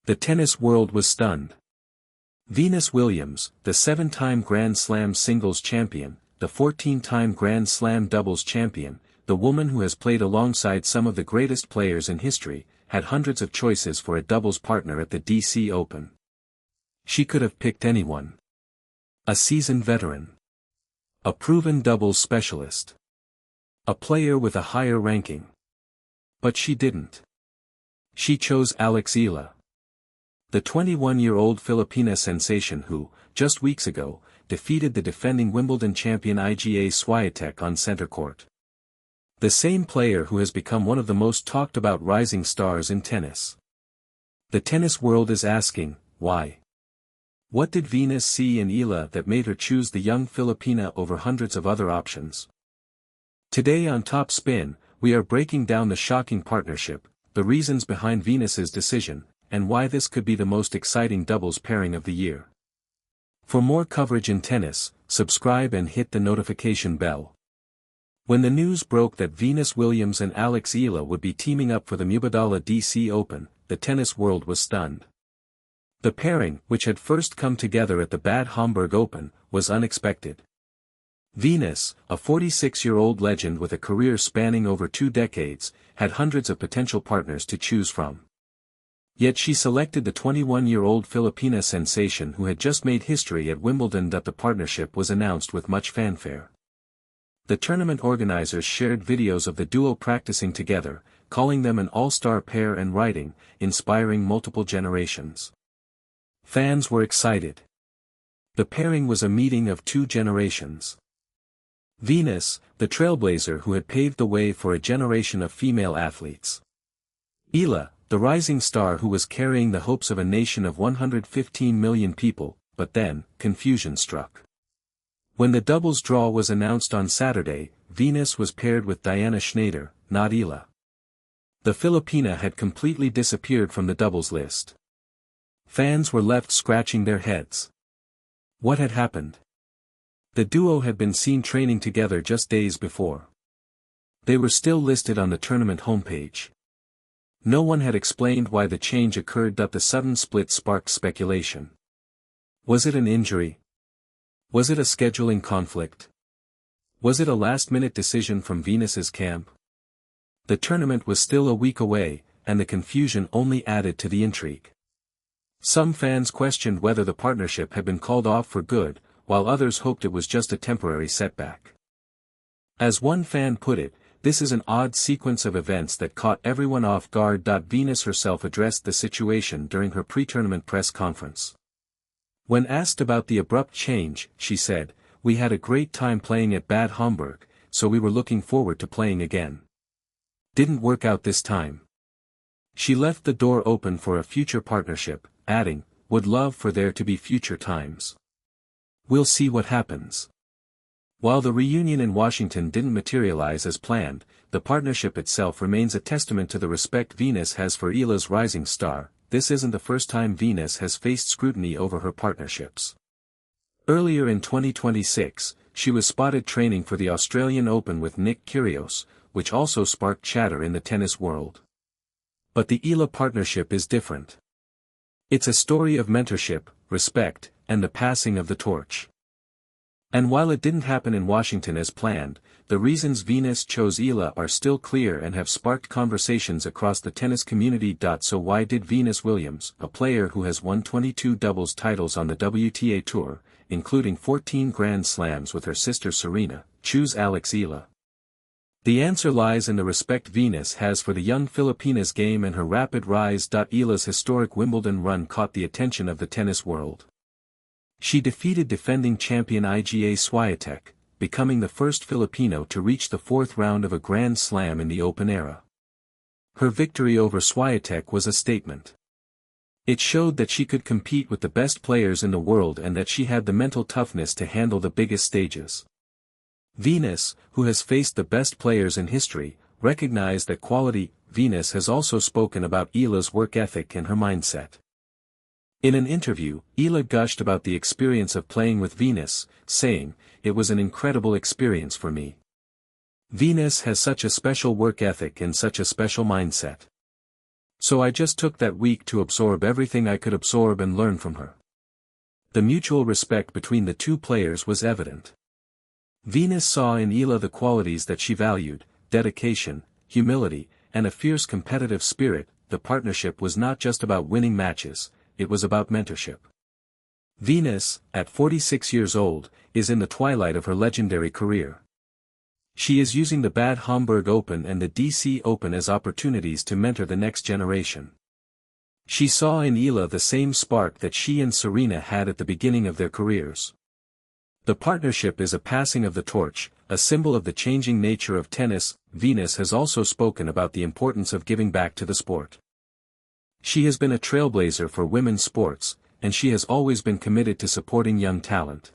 The tennis world was stunned. Venus Williams, the 7-time Grand Slam singles champion, the 14-time Grand Slam doubles champion, the woman who has played alongside some of the greatest players in history, had hundreds of choices for a doubles partner at the DC Open. She could have picked anyone. A seasoned veteran. A proven doubles specialist. A player with a higher ranking. But she didn't. She chose Eala, the 21-year-old Filipina sensation who, just weeks ago, defeated the defending Wimbledon champion Iga Swiatek on center court. The same player who has become one of the most talked about rising stars in tennis. The tennis world is asking, why? What did Venus see in Eala that made her choose the young Filipina over hundreds of other options? Today on Top Spin, we are breaking down the shocking partnership, the reasons behind Venus's decision, and why this could be the most exciting doubles pairing of the year. For more coverage in tennis, subscribe and hit the notification bell. When the news broke that Venus Williams and Eala would be teaming up for the Mubadala DC Open, the tennis world was stunned. The pairing, which had first come together at the Bad Homburg Open, was unexpected. Venus, a 46-year-old legend with a career spanning over 2 decades, had hundreds of potential partners to choose from. Yet she selected the 21-year-old Filipina sensation who had just made history at Wimbledon. The partnership was announced with much fanfare. The tournament organizers shared videos of the duo practicing together, calling them an all-star pair and writing, inspiring multiple generations. Fans were excited. The pairing was a meeting of 2 generations. Venus, the trailblazer who had paved the way for a generation of female athletes. Eala, the rising star who was carrying the hopes of a nation of 115 million people, but then, confusion struck. When the doubles draw was announced on Saturday, Venus was paired with Diana Schneider, not Eala. The Filipina had completely disappeared from the doubles list. Fans were left scratching their heads. What had happened? The duo had been seen training together just days before. They were still listed on the tournament homepage. No one had explained why the change occurred. The sudden split sparked speculation. Was it an injury? Was it a scheduling conflict? Was it a last-minute decision from Venus's camp? The tournament was still a week away, and the confusion only added to the intrigue. Some fans questioned whether the partnership had been called off for good, while others hoped it was just a temporary setback. As one fan put it, "This is an odd sequence of events that caught everyone off guard." Venus herself addressed the situation during her pre-tournament press conference. When asked about the abrupt change, she said, "We had a great time playing at Bad Homburg, so we were looking forward to playing again. Didn't work out this time." She left the door open for a future partnership, adding, "Would love for there to be future times. We'll see what happens." While the reunion in Washington didn't materialize as planned, the partnership itself remains a testament to the respect Venus has for Eala's rising star. This isn't the first time Venus has faced scrutiny over her partnerships. Earlier in 2026, she was spotted training for the Australian Open with Nick Kyrgios, which also sparked chatter in the tennis world. But the Eala partnership is different. It's a story of mentorship, respect, and the passing of the torch. And while it didn't happen in Washington as planned, the reasons Venus chose Eala are still clear and have sparked conversations across the tennis community. So why did Venus Williams, a player who has won 22 doubles titles on the WTA Tour, including 14 Grand Slams with her sister Serena, choose Eala? The answer lies in the respect Venus has for the young Filipina's game and her rapid rise. Eala's historic Wimbledon run caught the attention of the tennis world. She defeated defending champion Iga Swiatek, becoming the first Filipino to reach the 4th round of a Grand Slam in the Open era. Her victory over Swiatek was a statement. It showed that she could compete with the best players in the world and that she had the mental toughness to handle the biggest stages. Venus, who has faced the best players in history, recognized that quality. Venus has also spoken about Eala's work ethic and her mindset. In an interview, Eala gushed about the experience of playing with Venus, saying, "It was an incredible experience for me. Venus has such a special work ethic and such a special mindset. So I just took that week to absorb everything I could absorb and learn from her. The mutual respect between the two players was evident. Venus saw in Eala the qualities that she valued: dedication, humility, and a fierce competitive spirit. The partnership was not just about winning matches, it was about mentorship. Venus, at 46 years old, is in the twilight of her legendary career. She is using the Bad Homburg Open and the DC Open as opportunities to mentor the next generation. She saw in Eala the same spark that she and Serena had at the beginning of their careers. The partnership is a passing of the torch, a symbol of the changing nature of tennis. Venus has also spoken about the importance of giving back to the sport. She has been a trailblazer for women's sports, and she has always been committed to supporting young talent.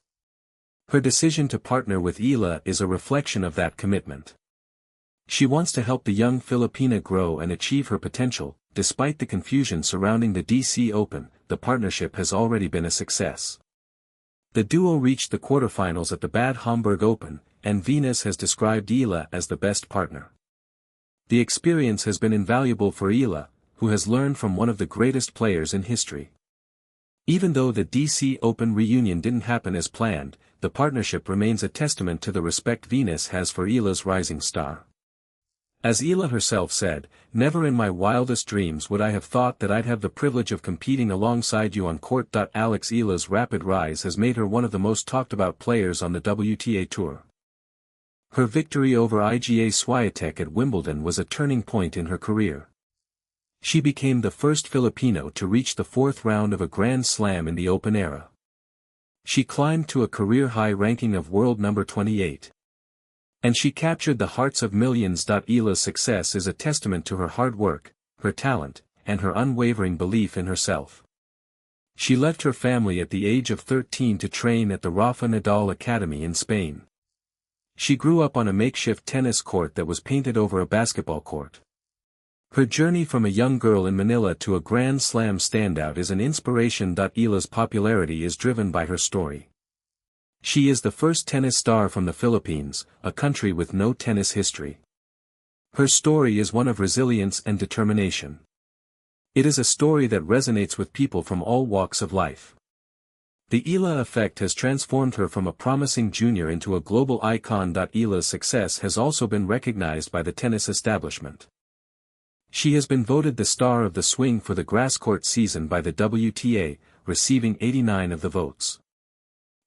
Her decision to partner with Eala is a reflection of that commitment. She wants to help the young Filipina grow and achieve her potential. Despite the confusion surrounding the DC Open, the partnership has already been a success. The duo reached the quarterfinals at the Bad Homburg Open, and Venus has described Eala as the best partner. The experience has been invaluable for Eala, who has learned from one of the greatest players in history. Even though the DC Open reunion didn't happen as planned, the partnership remains a testament to the respect Venus has for Eala's rising star. As Eala herself said, "Never in my wildest dreams would I have thought that I'd have the privilege of competing alongside you on court." Alex Eala's rapid rise has made her one of the most talked about players on the WTA Tour. Her victory over Iga Swiatek at Wimbledon was a turning point in her career. She became the first Filipino to reach the fourth round of a Grand Slam in the Open era. She climbed to a career-high ranking of world number 28. And she captured the hearts of millions. Eala's success is a testament to her hard work, her talent, and her unwavering belief in herself. She left her family at the age of 13 to train at the Rafa Nadal Academy in Spain. She grew up on a makeshift tennis court that was painted over a basketball court. Her journey from a young girl in Manila to a Grand Slam standout is an inspiration. Eala's popularity is driven by her story. She is the first tennis star from the Philippines, a country with no tennis history. Her story is one of resilience and determination. It is a story that resonates with people from all walks of life. The Eala effect has transformed her from a promising junior into a global icon. Eala's success has also been recognized by the tennis establishment. She has been voted the star of the swing for the grass court season by the WTA, receiving 89 of the votes.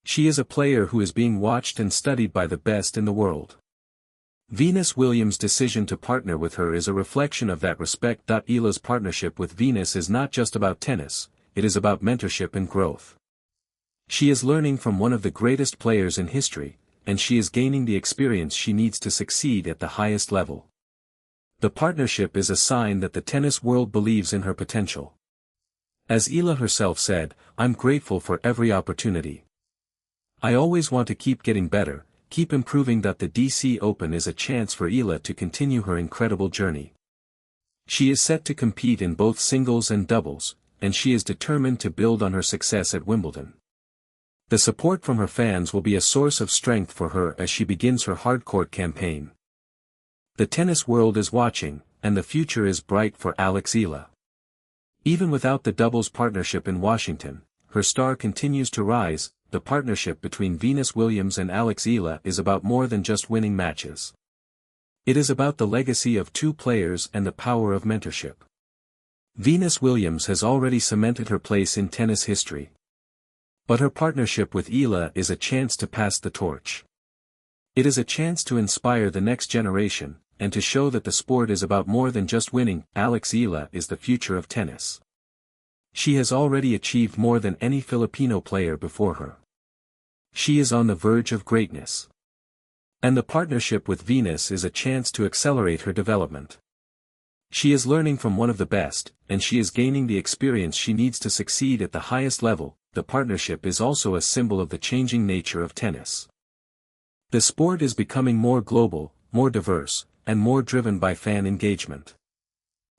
She is a player who is being watched and studied by the best in the world. Venus Williams' decision to partner with her is a reflection of that respect. Eala's partnership with Venus is not just about tennis, it is about mentorship and growth. She is learning from one of the greatest players in history, and she is gaining the experience she needs to succeed at the highest level. The partnership is a sign that the tennis world believes in her potential. As Eala herself said, "I'm grateful for every opportunity. I always want to keep getting better, keep improving." The DC Open is a chance for Eala to continue her incredible journey. She is set to compete in both singles and doubles, and she is determined to build on her success at Wimbledon. The support from her fans will be a source of strength for her as she begins her hardcourt campaign. The tennis world is watching, and the future is bright for Alex Eala. Even without the doubles partnership in Washington, her star continues to rise. The partnership between Venus Williams and Alex Eala is about more than just winning matches. It is about the legacy of two players and the power of mentorship. Venus Williams has already cemented her place in tennis history. But her partnership with Eala is a chance to pass the torch. It is a chance to inspire the next generation, and to show that the sport is about more than just winning. Alex Eala is the future of tennis. She has already achieved more than any Filipino player before her. She is on the verge of greatness. And the partnership with Venus is a chance to accelerate her development. She is learning from one of the best, and she is gaining the experience she needs to succeed at the highest level. The partnership is also a symbol of the changing nature of tennis. The sport is becoming more global, more diverse, and more driven by fan engagement.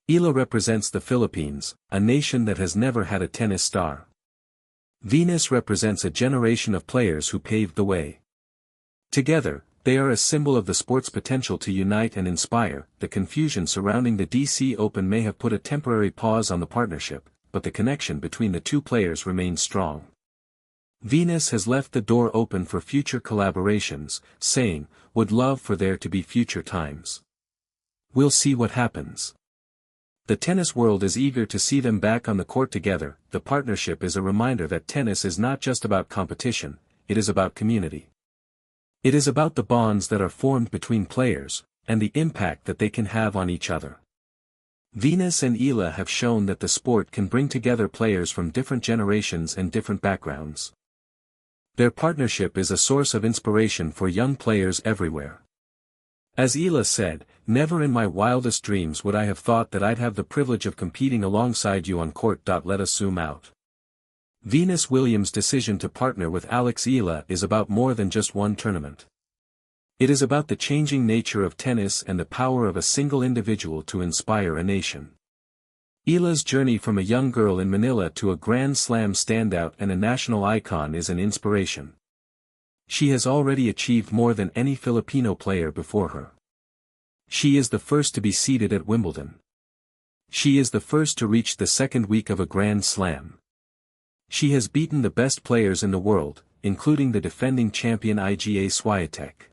Eala represents the Philippines, a nation that has never had a tennis star. Venus represents a generation of players who paved the way. Together, They are a symbol of the sport's potential to unite and inspire. The confusion surrounding the DC Open may have put a temporary pause on the partnership, but the connection between the two players remains strong. Venus has left the door open for future collaborations, saying, "Would love for there to be future times. We'll see what happens." The tennis world is eager to see them back on the court together. The partnership is a reminder that tennis is not just about competition, it is about community. It is about the bonds that are formed between players, and the impact that they can have on each other. Venus and Eala have shown that the sport can bring together players from different generations and different backgrounds. Their partnership is a source of inspiration for young players everywhere. As Eala said, "Never in my wildest dreams would I have thought that I'd have the privilege of competing alongside you on court." Let us zoom out. Venus Williams' decision to partner with Alex Eala is about more than just one tournament. It is about the changing nature of tennis and the power of a single individual to inspire a nation. Eala's journey from a young girl in Manila to a Grand Slam standout and a national icon is an inspiration. She has already achieved more than any Filipino player before her. She is the first to be seeded at Wimbledon. She is the first to reach the second week of a Grand Slam. She has beaten the best players in the world, including the defending champion Iga Swiatek.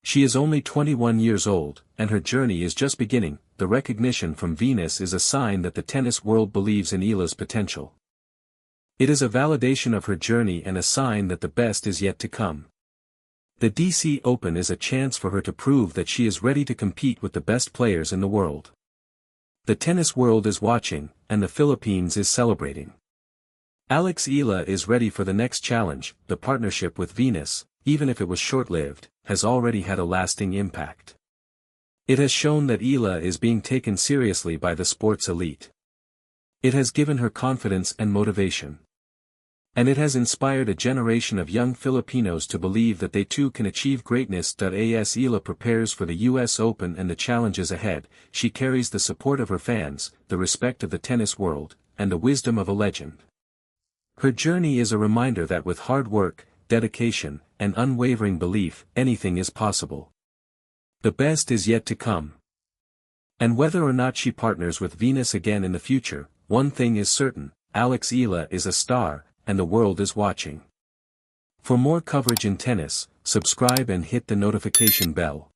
She is only 21 years old, and her journey is just beginning. The recognition from Venus is a sign that the tennis world believes in Eala's potential. It is a validation of her journey and a sign that the best is yet to come. The DC Open is a chance for her to prove that she is ready to compete with the best players in the world. The tennis world is watching, and the Philippines is celebrating. Alex Eala is ready for the next challenge. The partnership with Venus, even if it was short-lived, has already had a lasting impact. It has shown that Eala is being taken seriously by the sports elite. It has given her confidence and motivation. And it has inspired a generation of young Filipinos to believe that they too can achieve greatness. As Eala prepares for the US Open and the challenges ahead, she carries the support of her fans, the respect of the tennis world, and the wisdom of a legend. Her journey is a reminder that with hard work, dedication, and unwavering belief, anything is possible. The best is yet to come. And whether or not she partners with Venus again in the future, one thing is certain: Alex Eala is a star, and the world is watching. For more coverage in tennis, subscribe and hit the notification bell.